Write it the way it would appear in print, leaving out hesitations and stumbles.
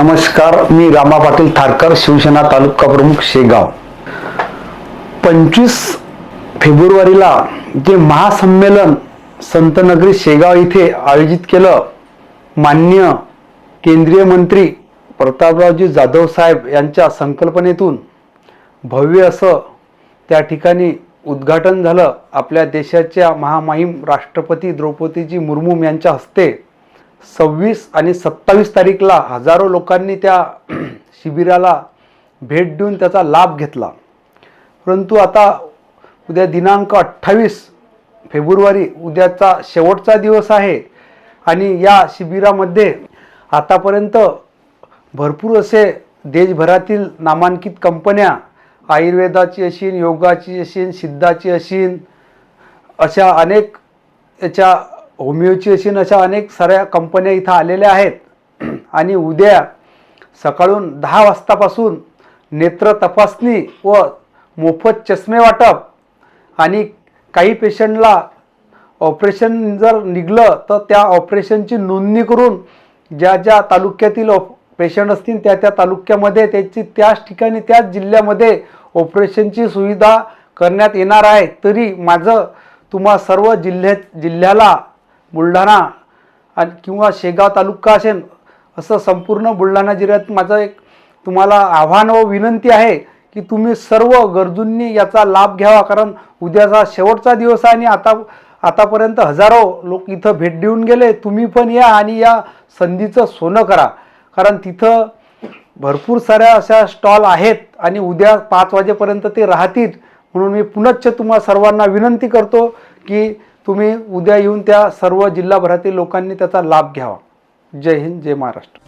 नमस्कार, मी रामा पाटील थारकर, शिवसेना तालुका प्रमुख शेगाव। 25 फेब्रुवारीला जे महासंमेलन संतनगरी शेगाव इथे आयोजित केलं, माननीय केंद्रीय मंत्री प्रतापरावजी जाधव साहेब यांच्या संकल्पनेतून भव्य असं त्या ठिकाणी उद्घाटन झालं। आपल्या देशाच्या महामहिम राष्ट्रपती द्रौपदीजी मुर्मू यांच्या हस्ते 26 आणि 27 तारीखला हजारो लोकांनी त्या शिबिराला भेट देऊन त्याचा लाभ घेतला। परंतु आता उद्या दिनांक 28 फेब्रुवारी उद्याचा शेवटचा दिवस आहे आणि या शिबिरामध्ये आतापर्यंत भरपूर असे देशभरातील नामांकित कंपन्या, आयुर्वेदाची असेल, योगाची असेल, सिद्धाची असेल, अशा अनेक याच्या होमिओची असेल, अशा अनेक साऱ्या कंपन्या इथं आलेल्या आहेत। आणि उद्या सकाळून 10 वाजतापासून नेत्र तपासणी व मोफत चष्मे वाटप आणि काही पेशंटला ऑपरेशन जर निघलं तर त्या ऑपरेशनची नोंदणी करून ज्या ज्या तालुक्यातील पेशंट असतील त्या तालुक्यामध्ये त्याची त्याच ठिकाणी त्याच जिल्ह्यामध्ये ऑपरेशनची सुविधा करण्यात येणार आहे। तरी माझं तुम्हा सर्व जिल्ह्याला बुलढाणा आणि किंवा शेगाव तालुका असेल असं संपूर्ण बुलढाणा जिल्ह्यात माझं एक तुम्हाला आव्हान व विनंती आहे की तुम्ही सर्व गरजूंनी याचा लाभ घ्यावा। कारण उद्याचा शेवटचा दिवस आहे आणि आतापर्यंत हजारो लोक इथं भेट देऊन गेले। तुम्ही पण या आणि या संधीचं सोनं करा, कारण तिथं भरपूर साऱ्या अशा स्टॉल आहेत आणि उद्या 5 वाजेपर्यंत ते राहतील। म्हणून मी पुनश्च तुम्हा सर्वांना विनंती करतो की तुम्ही उद्या येऊन त्या सर्व जिल्हाभरातील लोकांनी त्याचा लाभ घ्यावा। जय हिंद, जय महाराष्ट्र।